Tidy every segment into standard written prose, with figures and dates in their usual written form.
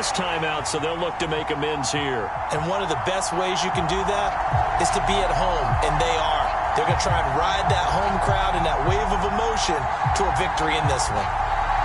last time out, so they'll look to make amends here. And one of the best ways you can do that is to be at home, and they are. They're going to try and ride that home crowd and that wave of emotion to a victory in this one.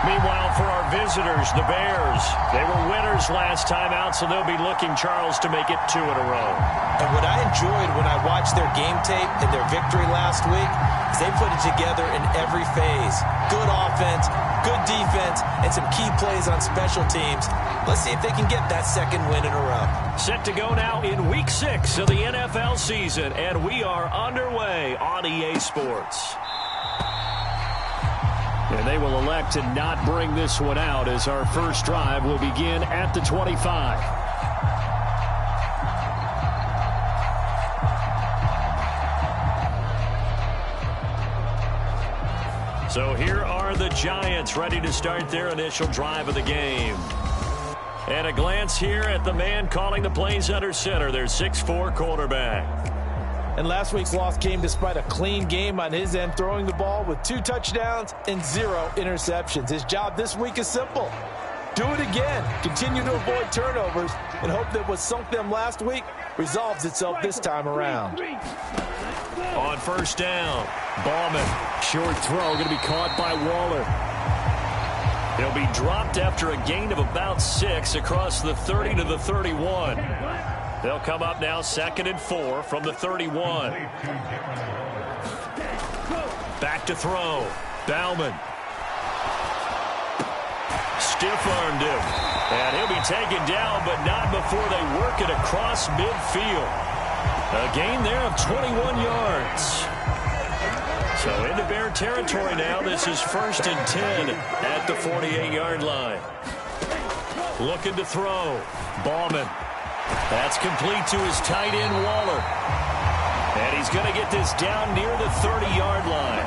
Meanwhile, for our visitors, the Bears, they were winners last time out, so they'll be looking, Charles, to make it 2 in a row. And what I enjoyed when I watched their game tape and their victory last week is they put it together in every phase. Good offense, good defense, and some key plays on special teams. Let's see if they can get that second win in a row. Set to go now in Week 6 of the NFL season, and we are underway on EA Sports. And they will elect to not bring this one out as our first drive will begin at the 25. So here are the Giants ready to start their initial drive of the game. And a glance here at the man calling the plays under center, their 6'4" quarterback. And last week's loss came despite a clean game on his end, throwing the ball with 2 touchdowns and 0 interceptions. His job this week is simple. Do it again. Continue to avoid turnovers and hope that what sunk them last week resolves itself this time around. On first down, Ballman. Short throw going to be caught by Waller. He'll be dropped after a gain of about 6 across the 30 to the 31. They'll come up now 2nd and 4 from the 31. Back to throw. Bauman. Stiff-armed him. And he'll be taken down, but not before they work it across midfield. A gain there of 21 yards. So into Bear territory now. This is 1st and 10 at the 48-yard line. Looking to throw. Ballman. That's complete to his tight end, Waller. And he's going to get this down near the 30-yard line.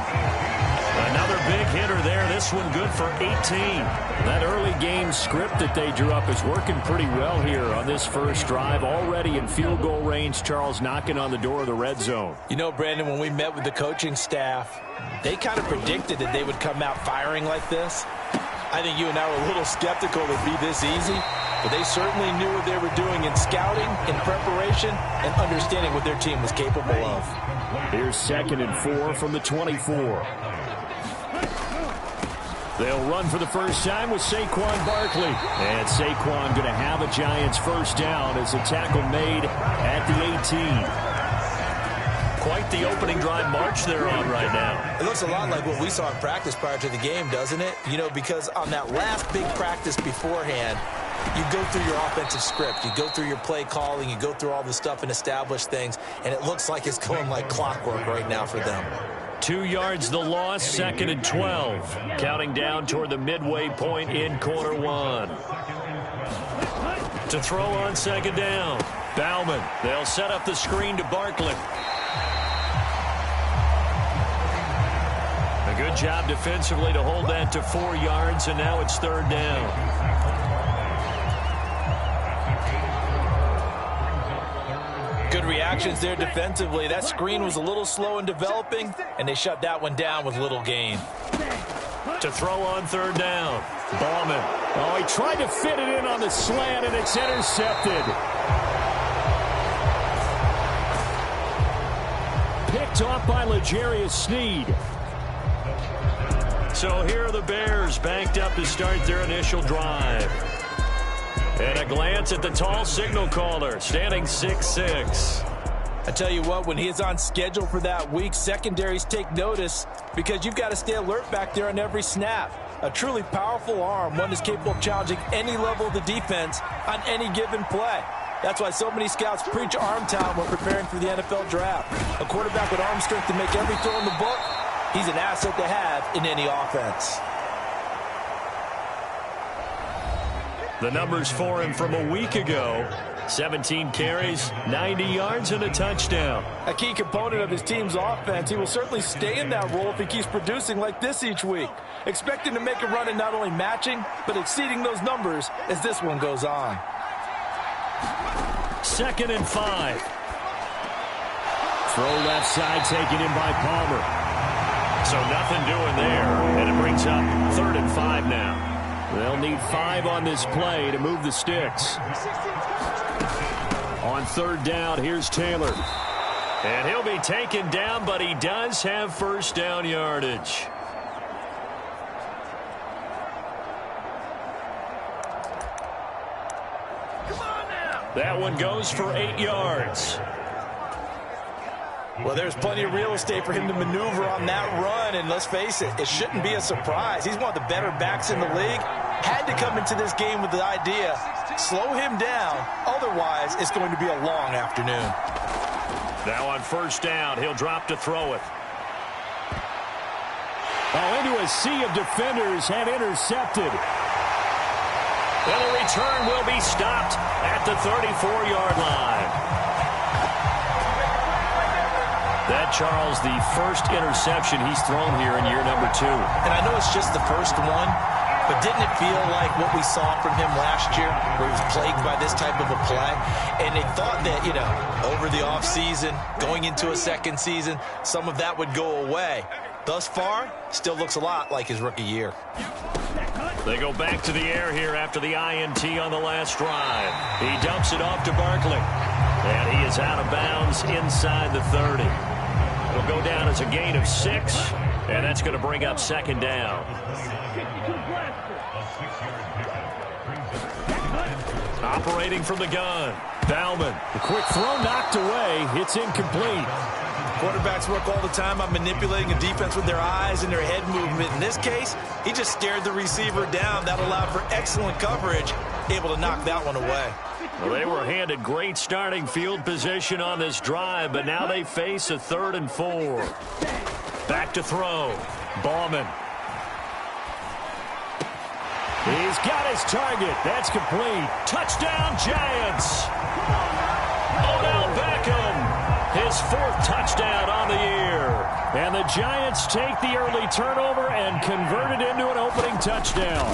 Another big hitter there. This one good for 18. That early game script that they drew up is working pretty well here on this first drive. Already in field goal range, Charles knocking on the door of the red zone. You know, Brandon, when we met with the coaching staff, they kind of predicted that they would come out firing like this. I think you and I were a little skeptical it would be this easy, but they certainly knew what they were doing in scouting, in preparation, and understanding what their team was capable of. Here's 2nd and 4 from the 24. They'll run for the first time with Saquon Barkley. And Saquon going to have a Giants first down as a tackle made at the 18. Quite the opening drive march they're on right now. It looks a lot like what we saw in practice prior to the game, doesn't it? You know, because on that last big practice beforehand, you go through your offensive script. You go through your play calling. You go through all the stuff and establish things. And it looks like it's going like clockwork right now for them. 2 yards the loss, 2nd and 12. Counting down toward the midway point in quarter 1. To throw on 2nd down. Bauman. They'll set up the screen to Barkley. A good job defensively to hold that to 4 yards, and now it's 3rd down. Good reactions there defensively. That screen was a little slow in developing, and they shut that one down with little gain. To throw on 3rd down. Ballman. Oh, he tried to fit it in on the slant, and it's intercepted. Picked off by L'Jarius Sneed. So here are the Bears banked up to start their initial drive. And a glance at the tall signal caller, standing 6'6". I tell you what, when he is on schedule for that week, secondaries take notice because you've got to stay alert back there on every snap. A truly powerful arm, one that's capable of challenging any level of the defense on any given play. That's why so many scouts preach arm talent when preparing for the NFL draft. A quarterback with arm strength to make every throw in the book, he's an asset to have in any offense. The numbers for him from a week ago. 17 carries, 90 yards, and a touchdown. A key component of his team's offense. He will certainly stay in that role if he keeps producing like this each week. Expect him to make a run at not only matching, but exceeding those numbers as this one goes on. 2nd and 5. Throw left side taken in by Palmer. So nothing doing there, and it brings up 3rd and 5 now. They'll need 5 on this play to move the sticks. On third down, here's Taylor. And he'll be taken down, but he does have first down yardage. That one goes for 8 yards. Well, there's plenty of real estate for him to maneuver on that run, and let's face it, it shouldn't be a surprise. He's one of the better backs in the league. Had to come into this game with the idea, slow him down, otherwise it's going to be a long afternoon. Now on first down, he'll drop to throw it. Oh, into a sea of defenders and intercepted. And the return will be stopped at the 34-yard line. That, Charles, the first interception he's thrown here in year number 2. And I know it's just the first one, but didn't it feel like what we saw from him last year, where he was plagued by this type of a play? And they thought that, you know, over the offseason, going into a second season, some of that would go away. Thus far, still looks a lot like his rookie year. They go back to the air here after the INT on the last drive. He dumps it off to Barkley. And he is out of bounds inside the 30. It'll go down as a gain of 6, and that's going to bring up second down. Operating from the gun, Bauman. The quick throw knocked away. It's incomplete. Quarterbacks work all the time on manipulating a defense with their eyes and their head movement. In this case, he just stared the receiver down. That allowed for excellent coverage, able to knock that one away. Well, they were handed great starting field position on this drive, but now they face a 3rd and 4. Back to throw. Bauman. He's got his target. That's complete. Touchdown, Giants. Odell Beckham. His 4th touchdown on the year. And the Giants take the early turnover and convert it into an opening touchdown.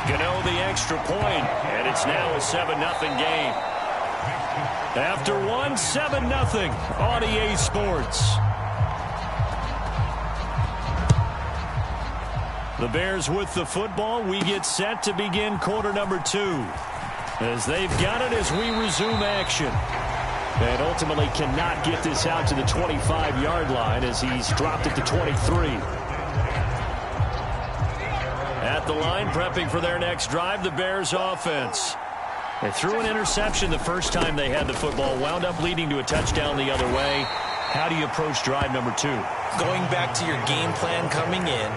Gano the extra point, and it's now a 7-0 game. After one, 7-0 on EA Sports. The Bears with the football. We get set to begin quarter number 2. As they've got it as we resume action. And ultimately cannot get this out to the 25-yard line as he's dropped it to 23. At the line, prepping for their next drive, the Bears offense. They threw an interception the first time they had the football, wound up leading to a touchdown the other way. How do you approach drive number 2? Going back to your game plan coming in,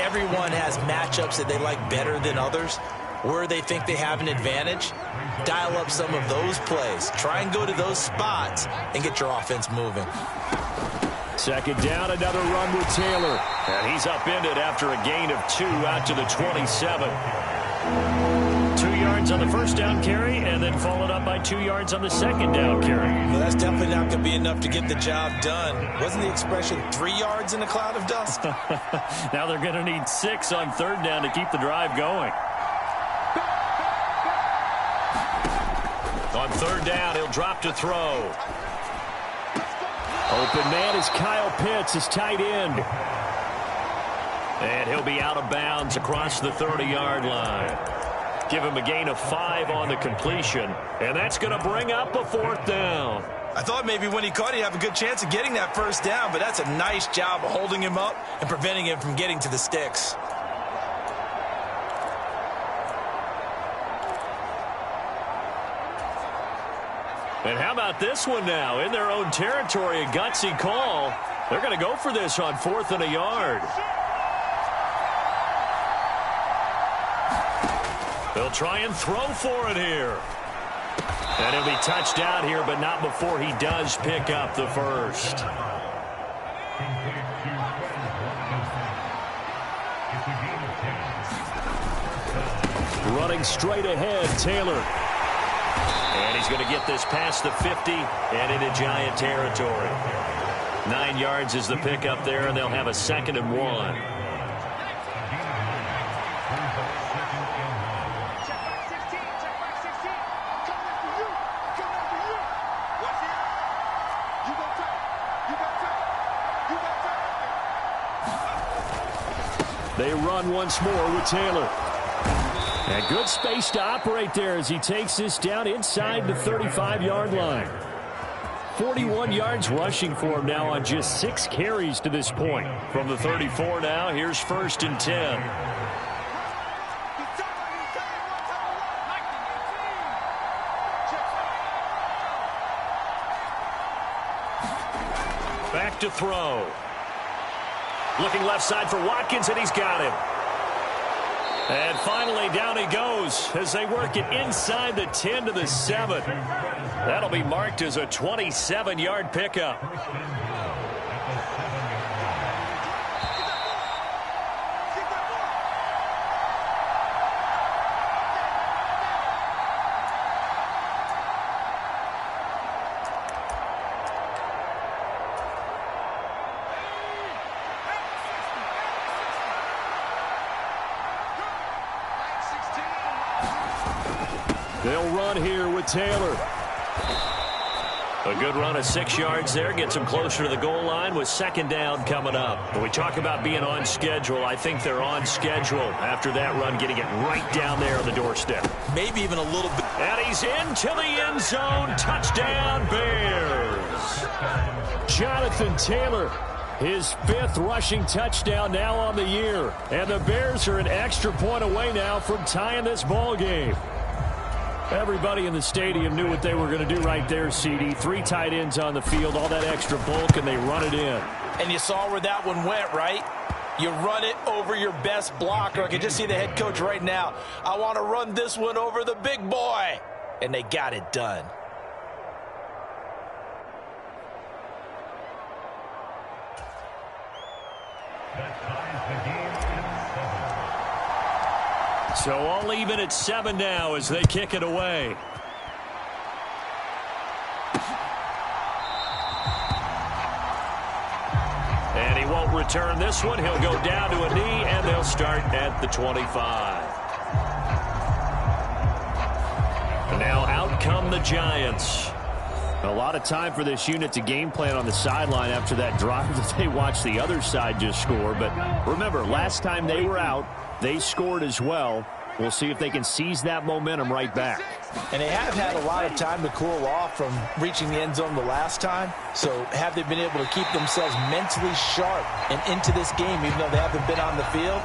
everyone has matchups that they like better than others. Where they think they have an advantage, dial up some of those plays. Try and go to those spots and get your offense moving. Second down, another run with Taylor. And he's upended after a gain of 2 out to the 27. 2 yards on the first down carry, and then followed up by 2 yards on the second down carry. Well, that's definitely not going to be enough to get the job done. Wasn't the expression 3 yards in a cloud of dust? Now they're going to need 6 on third down to keep the drive going. On third down, he'll drop to throw. Open man is Kyle Pitts, his tight end. And he'll be out of bounds across the 30-yard line. Give him a gain of 5 on the completion. And that's going to bring up a 4th down. I thought maybe when he caught it, he'd have a good chance of getting that first down, but that's a nice job of holding him up and preventing him from getting to the sticks. And how about this one now? In their own territory, a gutsy call. They're going to go for this on 4th and a yard. They'll try and throw for it here. And he'll be touched out here, but not before he does pick up the first. Running straight ahead, Taylor. And he's going to get this past the 50 and into Giant territory. 9 yards is the pickup there, and they'll have a 2nd and 1. They run once more with Taylor. And good space to operate there as he takes this down inside the 35-yard line. 41 yards rushing for him now on just 6 carries to this point. From the 34 now, here's 1st and 10. Back to throw. Looking left side for Watkins, and he's got him. And finally, down he goes as they work it inside the 10 to the 7. That'll be marked as a 27-yard pickup. They'll run here with Taylor. A good run of 6 yards there. Gets them closer to the goal line with 2nd down coming up. When we talk about being on schedule, I think they're on schedule after that run, getting it right down there on the doorstep. Maybe even a little bit. And he's into the end zone. Touchdown, Bears. Jonathan Taylor, his 5th rushing touchdown now on the year. And the Bears are an extra point away now from tying this ball game. Everybody in the stadium knew what they were going to do right there, CD. 3 tight ends on the field, all that extra bulk, and they run it in. And you saw where that one went, right? You run it over your best blocker. I can just see the head coach right now. I want to run this one over the big boy. And they got it done. So all even at 7 now as they kick it away. And he won't return this one. He'll go down to a knee, and they'll start at the 25. And now out come the Giants. A lot of time for this unit to game plan on the sideline after that drive that they watched the other side just score. But remember, last time they were out, they scored as well. We'll see if they can seize that momentum right back. And they have had a lot of time to cool off from reaching the end zone the last time. So have they been able to keep themselves mentally sharp and into this game even though they haven't been on the field?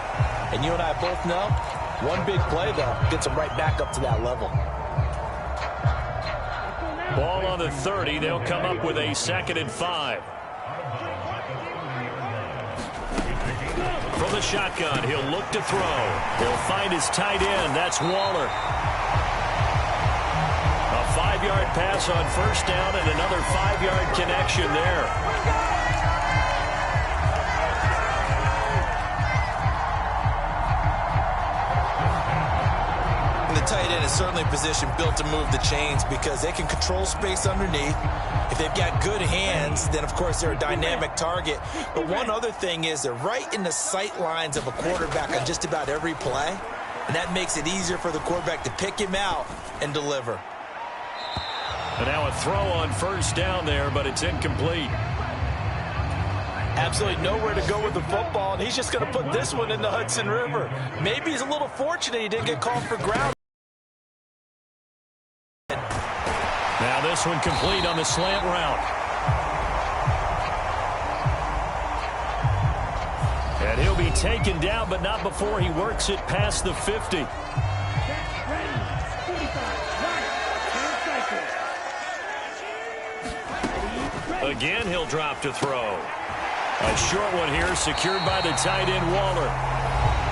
And you and I both know, one big play, though, gets them right back up to that level. Ball on the 30. They'll come up with a 2nd and 5. From the shotgun, he'll look to throw. He'll find his tight end. That's Waller. A 5-yard pass on 1st down and another 5-yard connection there. The tight end is certainly a position built to move the chains because they can control space underneath. If they've got good hands, then, of course, they're a dynamic target. But one other thing is they're right in the sight lines of a quarterback on just about every play, and that makes it easier for the quarterback to pick him out and deliver. And now a throw on 1st down there, but it's incomplete. Absolutely nowhere to go with the football, and he's just going to put this one in the Hudson River. Maybe he's a little fortunate he didn't get called for ground. Now this one complete on the slant route. And he'll be taken down, but not before he works it past the 50. Again, he'll drop to throw. A short one here, secured by the tight end, Waller.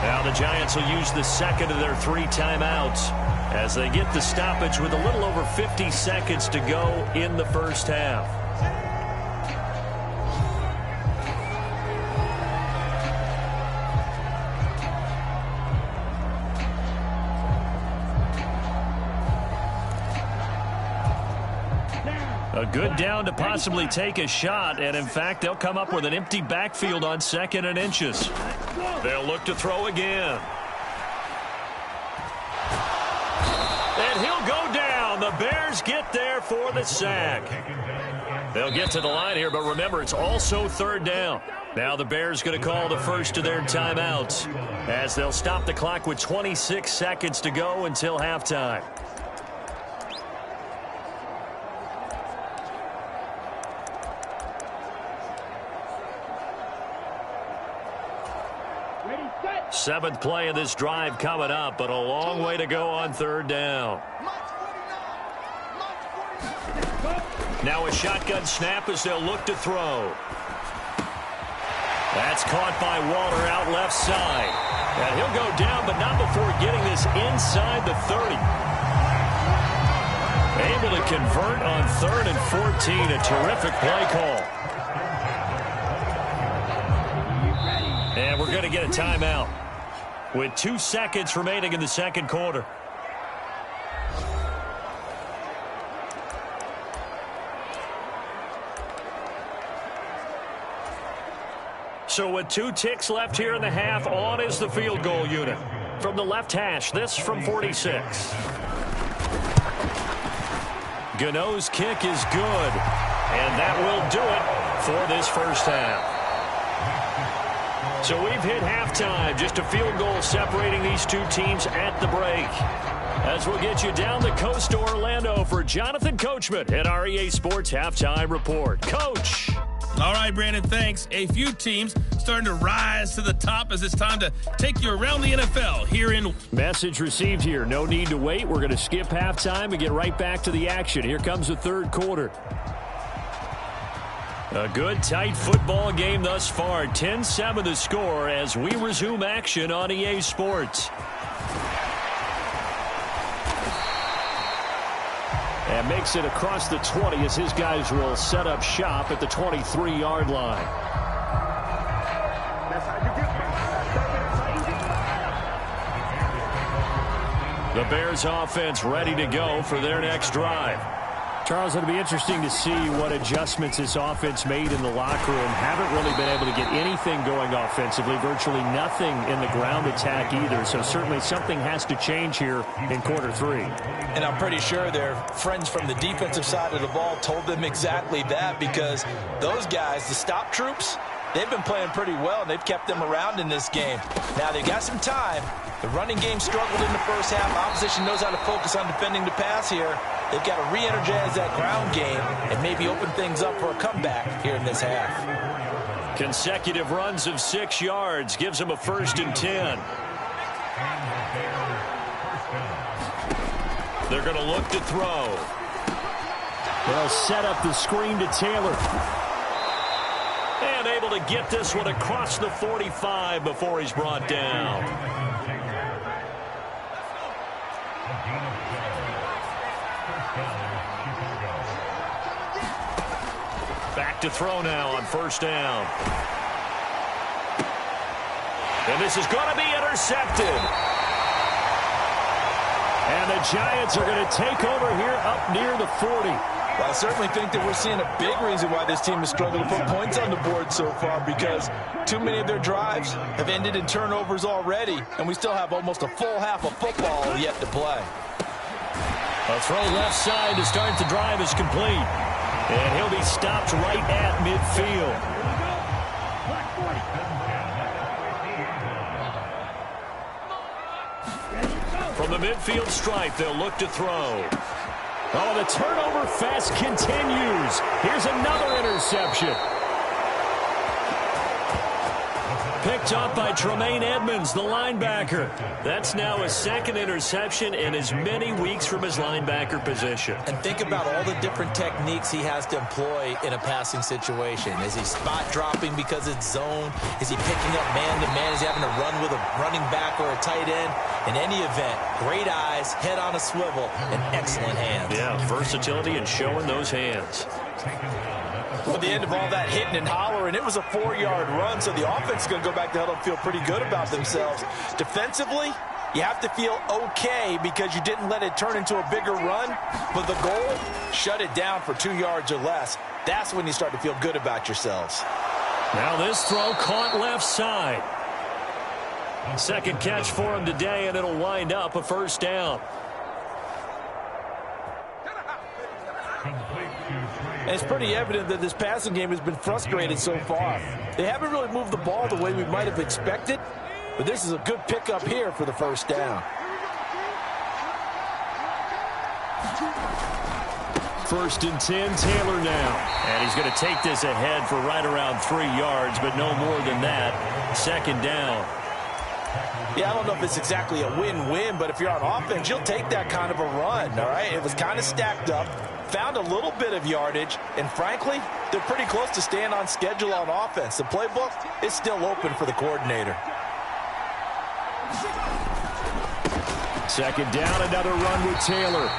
Now the Giants will use the 2nd of their 3 timeouts as they get the stoppage with a little over 50 seconds to go in the 1st half. A good down to possibly take a shot, and in fact, they'll come up with an empty backfield on 2nd and inches. They'll look to throw again. And he'll go down. And the Bears get there for the sack. They'll get to the line here, but remember, it's also third down. Now the Bears going to call the first of their timeouts as they'll stop the clock with 26 seconds to go until halftime. Seventh play of this drive coming up, but a long way to go on third down. Now a shotgun snap as they'll look to throw. That's caught by Walter out left side. And he'll go down, but not before getting this inside the 30. Able to convert on 3rd and 14. A terrific play call. And we're going to get a timeout with 2 seconds remaining in the second quarter. So with 2 ticks left here in the half, on is the field goal unit. From the left hash, this from 46. Gano's kick is good, and that will do it for this first half. So we've hit halftime, just a field goal separating these two teams at the break. As we'll get you down the coast to Orlando for Jonathan Coachman at our EA Sports Halftime Report. Coach. All right, Brandon, thanks. A few teams starting to rise to the top as it's time to take you around the NFL here in... Message received here. No need to wait. We're going to skip halftime and get right back to the action. Here comes the third quarter. A good, tight football game thus far. 10-7 the score as we resume action on EA Sports. And makes it across the 20 as his guys will set up shop at the 23-yard line. The Bears offense ready to go for their next drive. Charles, it'll be interesting to see what adjustments this offense made in the locker room. Haven't really been able to get anything going offensively, virtually nothing in the ground attack either. So certainly something has to change here in quarter 3. And I'm pretty sure their friends from the defensive side of the ball told them exactly that, because those guys, the stop troops, they've been playing pretty well, and they've kept them around in this game. Now, they've got some time. The running game struggled in the first half. Opposition knows how to focus on defending the pass here. They've got to re-energize that ground game and maybe open things up for a comeback here in this half. Consecutive runs of 6 yards gives them a 1st and 10. They're going to look to throw. They'll set up the screen to Taylor. And able to get this one across the 45 before he's brought down. Back to throw now on 1st down. And this is going to be intercepted. And the Giants are going to take over here up near the 40. Well, I certainly think that we're seeing a big reason why this team has struggled to put points on the board so far, because too many of their drives have ended in turnovers already, and we still have almost a full half of football yet to play. A throw left side to start the drive is complete. And he'll be stopped right at midfield. From the midfield stripe, they'll look to throw. Oh, the turnover fest continues. Here's another interception. Picked up by Tremaine Edmonds, the linebacker. That's now his 2nd interception in as many weeks from his linebacker position. And think about all the different techniques he has to employ in a passing situation. Is he spot dropping because it's zone? Is he picking up man-to-man? Is he having to run with a running back or a tight end? In any event, great eyes, head on a swivel, and excellent hands. Yeah, versatility and showing those hands. At the end of all that hitting and hollering, it was a 4-yard run, so the offense is going to go back to huddle and feel pretty good about themselves. Defensively, you have to feel okay because you didn't let it turn into a bigger run, but the goal, shut it down for 2 yards or less. That's when you start to feel good about yourselves. Now this throw caught left side. 2nd catch for him today, and it'll wind up a 1st down. And it's pretty evident that this passing game has been frustrated so far. They haven't really moved the ball the way we might have expected, but this is a good pickup here for the first down. First and 10, Taylor now. And he's going to take this ahead for right around 3 yards, but no more than that. Second down. Yeah, I don't know if it's exactly a win-win, but if you're on offense, you'll take that kind of a run, all right? It was kind of stacked up, found a little bit of yardage, and frankly, they're pretty close to staying on schedule on offense. The playbook is still open for the coordinator. Second down, another run with Taylor.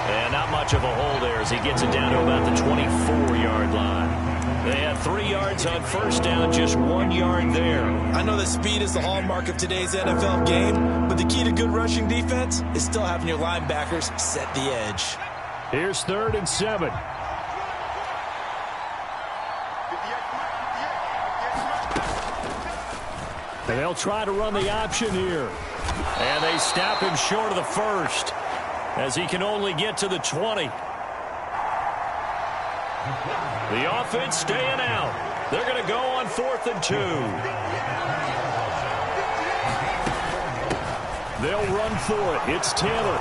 And not much of a hole there as he gets it down to about the 24-yard line. They had 3 yards on first down, just 1 yard there. I know that speed is the hallmark of today's NFL game, but the key to good rushing defense is still having your linebackers set the edge. Here's 3rd and 7. And they'll try to run the option here. And they stop him short of the first, as he can only get to the 20. The offense staying out. They're going to go on 4th and 2. They'll run for it. It's Taylor.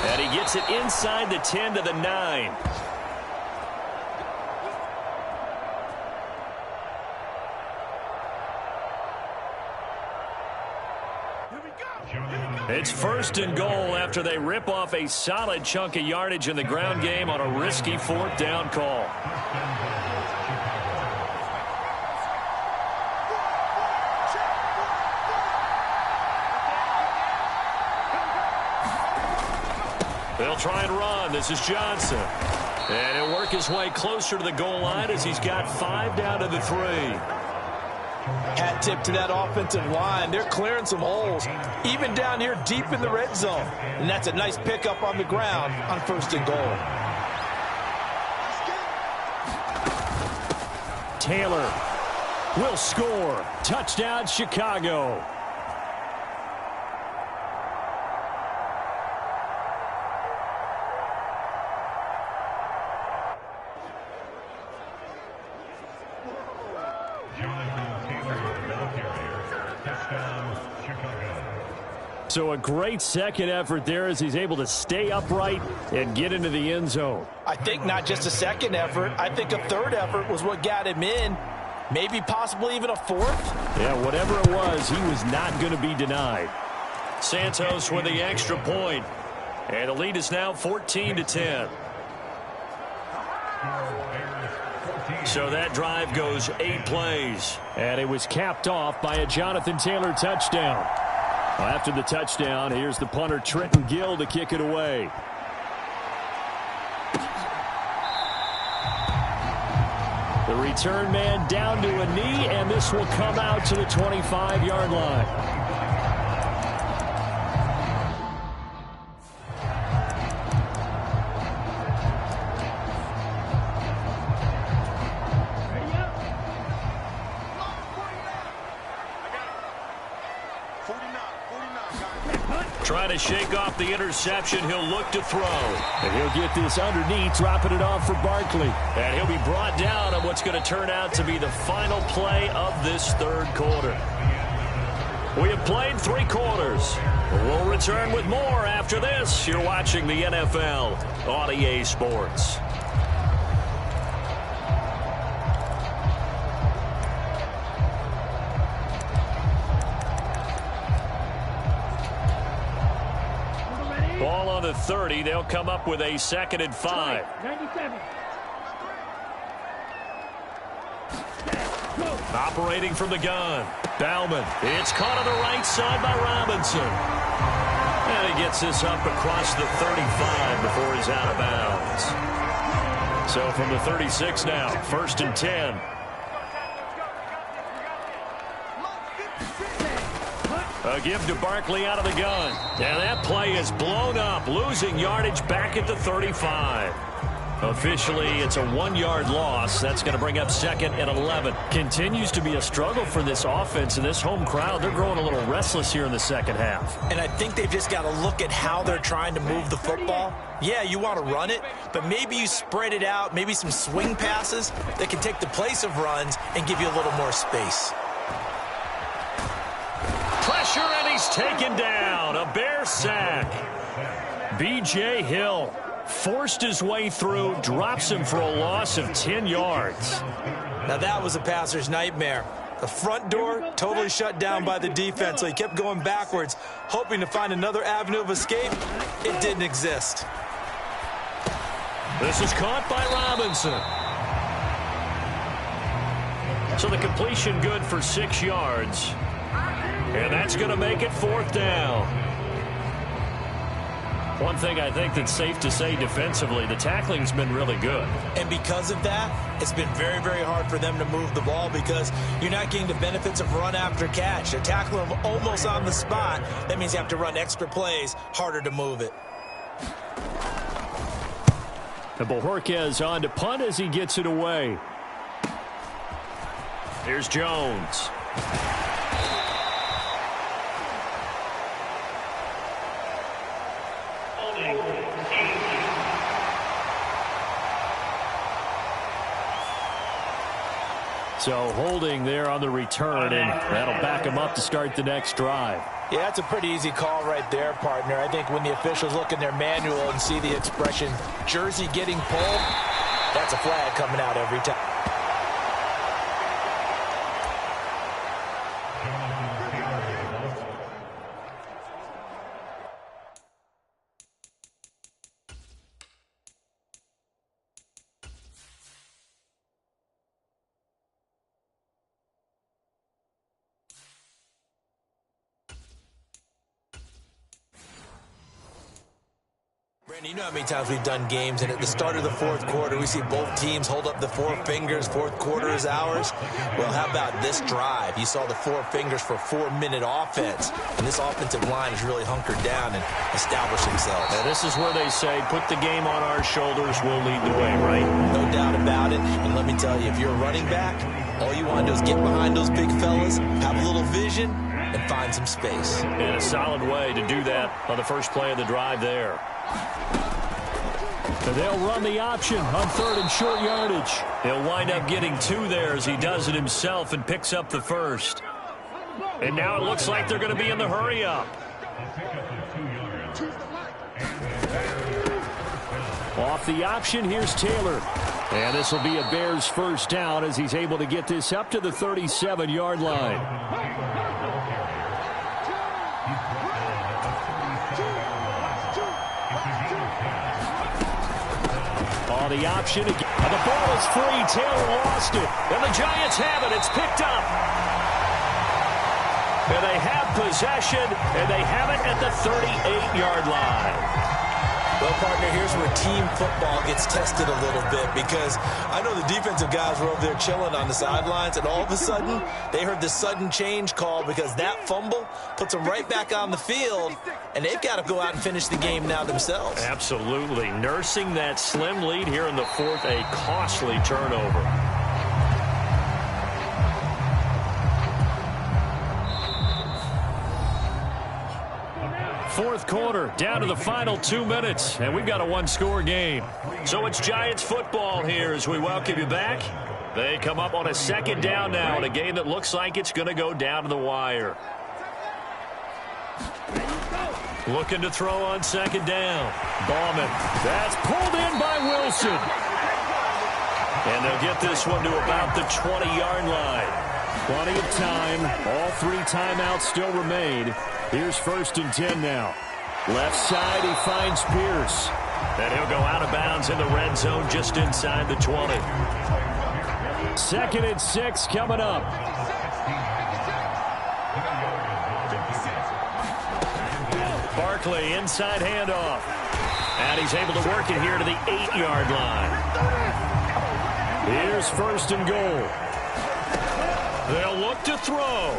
And he gets it inside the 10 to the 9. It's 1st and goal after they rip off a solid chunk of yardage in the ground game on a risky 4th down call. They'll try and run. This is Johnson. And he'll work his way closer to the goal line as he's got 5 down to the 3. Hat tip to that offensive line. They're clearing some holes, even down here deep in the red zone. And that's a nice pickup on the ground on 1st and goal. Taylor will score. Touchdown, Chicago. So a great second effort there as he's able to stay upright and get into the end zone. I think not just a second effort. I think a 3rd effort was what got him in. Maybe possibly even a 4th. Yeah, whatever it was, he was not going to be denied. Santos with the extra point. And the lead is now 14-10. So that drive goes 8 plays. And it was capped off by a Jonathan Taylor touchdown. After the touchdown, here's the punter Trenton Gill to kick it away. The return man down to a knee, and this will come out to the 25-yard line. Trying to shake off the interception. He'll look to throw. And he'll get this underneath, dropping it off for Barkley. And he'll be brought down on what's going to turn out to be the final play of this 3rd quarter. We have played 3 quarters. We'll return with more after this. You're watching the NFL on EA Sports. Ball on the 30. They'll come up with a 2nd and 5. 97. Operating from the gun. Bauman. It's caught on the right side by Robinson. And he gets this up across the 35 before he's out of bounds. So from the 36 now, 1st and 10. A give to Barkley out of the gun. And that play is blown up, losing yardage back at the 35. Officially, it's a 1-yard loss. That's going to bring up 2nd and 11. Continues to be a struggle for this offense and this home crowd. They're growing a little restless here in the second half. And I think they've just got to look at how they're trying to move the football. Yeah, you want to run it, but maybe you spread it out, maybe some swing passes that can take the place of runs and give you a little more space. Pressure, and he's taken down. A Bear sack. B.J. Hill forced his way through, drops him for a loss of 10 yards. Now that was a passer's nightmare. The front door totally shut down by the defense, so he kept going backwards, hoping to find another avenue of escape. It didn't exist. This is caught by Robinson. So the completion good for 6 yards. And that's going to make it 4th down. One thing I think that's safe to say defensively, the tackling's been really good. And because of that, it's been very, very hard for them to move the ball because you're not getting the benefits of run after catch. They're tackling them almost on the spot. That means you have to run extra plays, harder to move it. And Bojorquez on to punt as he gets it away. Here's Jones. So holding there on the return, and that'll back him up to start the next drive. Yeah, that's a pretty easy call right there, partner. I think when the officials look in their manual and see the expression, jersey getting pulled, that's a flag coming out every time. You know how many times we've done games, and at the start of the 4th quarter, we see both teams hold up the 4 fingers, 4th quarter is ours. Well, how about this drive? You saw the 4 fingers for 4-minute offense, and this offensive line is really hunkered down and established themselves. Now, this is where they say, put the game on our shoulders, we'll lead the way, right? No doubt about it, and let me tell you, if you're a running back, all you want to do is get behind those big fellas, have a little vision, and find some space. And a solid way to do that on the first play of the drive there. And they'll run the option on 3rd and short yardage. He'll wind up getting 2 there as he does it himself and picks up the first. And now it looks like they're going to be in the hurry up. Off the option, here's Taylor. And this will be a Bears first down as he's able to get this up to the 37-yard line. On the option again. And the ball is free. Taylor lost it. And the Giants have it. It's picked up. And they have possession. And they have it at the 38-yard line. Well, partner, here's where team football gets tested a little bit because I know the defensive guys were over there chilling on the sidelines, and all of a sudden, they heard the sudden change call because that fumble puts them right back on the field, and they've got to go out and finish the game now themselves. Absolutely. Nursing that slim lead here in the 4th, a costly turnover. Fourth quarter, down to the final 2 minutes, and we've got a 1-score game. So it's Giants football here as we welcome you back. They come up on a 2nd down now in a game that looks like it's going to go down to the wire. Looking to throw on 2nd down. Bauman. That's pulled in by Wilson. And they'll get this one to about the 20-yard line. Plenty of time. All 3 timeouts still remain. Here's 1st and 10 now. Left side, he finds Pierce. And he'll go out of bounds in the red zone just inside the 20. 2nd and 6 coming up. Barkley, inside handoff. And he's able to work it here to the 8-yard line. Here's 1st and goal. They'll look to throw.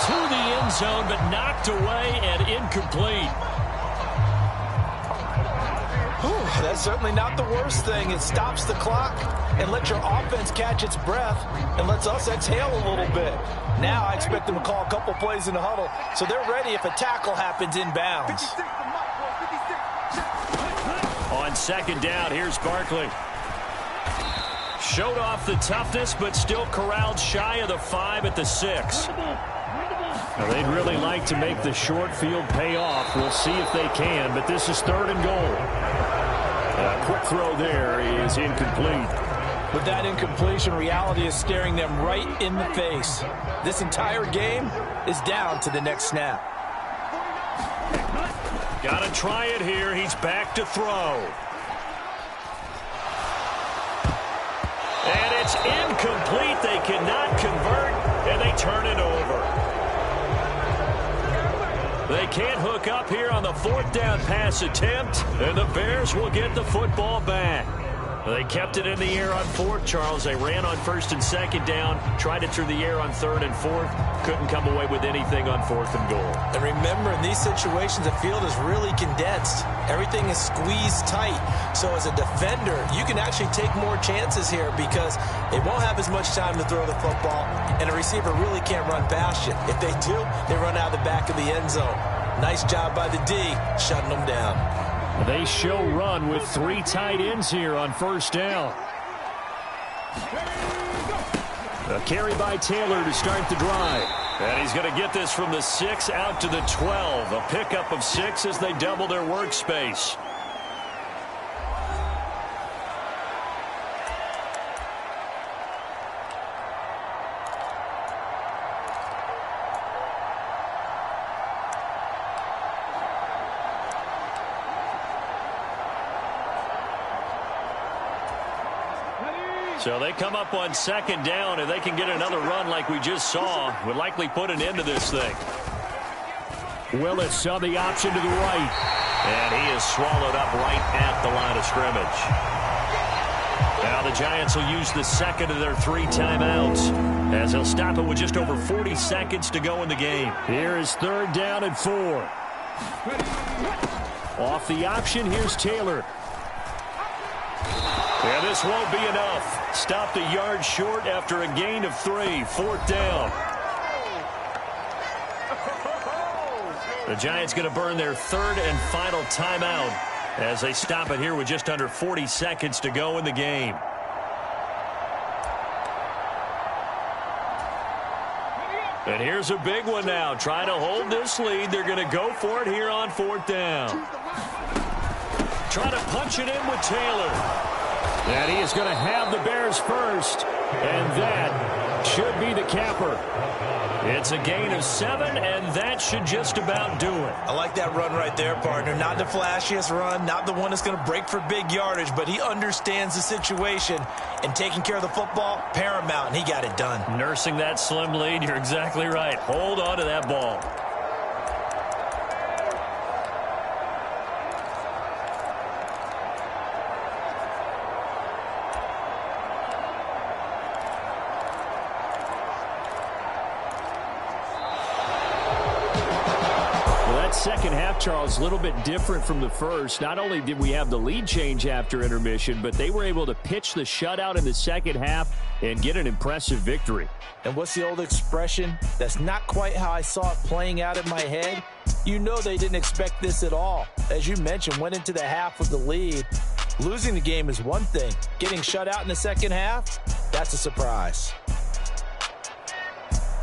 To the end zone, but knocked away and incomplete. That's certainly not the worst thing. It stops the clock and lets your offense catch its breath and lets us exhale a little bit. Now I expect them to call a couple plays in the huddle so they're ready if a tackle happens inbounds. On second down, here's Barkley. Showed off the toughness, but still corralled shy of the 5 at the 6. Now, they'd really like to make the short field pay off. We'll see if they can, but this is 3rd and goal. A quick throw there is incomplete. With that incompletion, reality is staring them right in the face. This entire game is down to the next snap. Got to try it here. He's back to throw. And it's incomplete. They cannot convert, and they turn it over. They can't hook up here on the 4th down pass attempt, and the Bears will get the football back. They kept it in the air on 4th, Charles. They ran on 1st and 2nd down, tried it through the air on 3rd and 4th, couldn't come away with anything on 4th and goal. And remember, in these situations, the field is really condensed. Everything is squeezed tight. So as a defender, you can actually take more chances here because they won't have as much time to throw the football, and a receiver really can't run past you. If they do, they run out the back of the end zone. Nice job by the D, shutting them down. They show run with 3 tight ends here on 1st down. A carry by Taylor to start the drive. And he's going to get this from the 6 out to the 12. A pickup of 6 as they double their workspace. So they come up on 2nd down, and they can get another run like we just saw. Would likely put an end to this thing. Willis on the option to the right. And he is swallowed up right at the line of scrimmage. Now the Giants will use the 2nd of their 3 timeouts, as they'll stop it with just over 40 seconds to go in the game. Here is 3rd down and 4. Off the option, here's Taylor. And this won't be enough. Stopped a yard short after a gain of 3. 4th down. The Giants going to burn their 3rd and final timeout as they stop it here with just under 40 seconds to go in the game. And here's a big one now. Trying to hold this lead. They're going to go for it here on 4th down. Trying to punch it in with Taylor. And he is going to have the Bears first. And that should be the capper. It's a gain of 7, and that should just about do it. I like that run right there, partner. Not the flashiest run, not the one that's going to break for big yardage, but he understands the situation, and taking care of the football, paramount, and he got it done. Nursing that slim lead, you're exactly right. Hold on to that ball. Second half, Charles, a little bit different from the first. Not only did we have the lead change after intermission, but they were able to pitch the shutout in the second half and get an impressive victory. And what's the old expression? That's not quite how I saw it playing out in my head. You know they didn't expect this at all. As you mentioned, went into the half with the lead. Losing the game is one thing. Getting shut out in the second half, that's a surprise.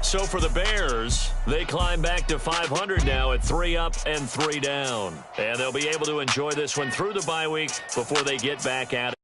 So for the Bears, they climb back to 500 now at 3 up and 3 down. And they'll be able to enjoy this one through the bye week before they get back at it.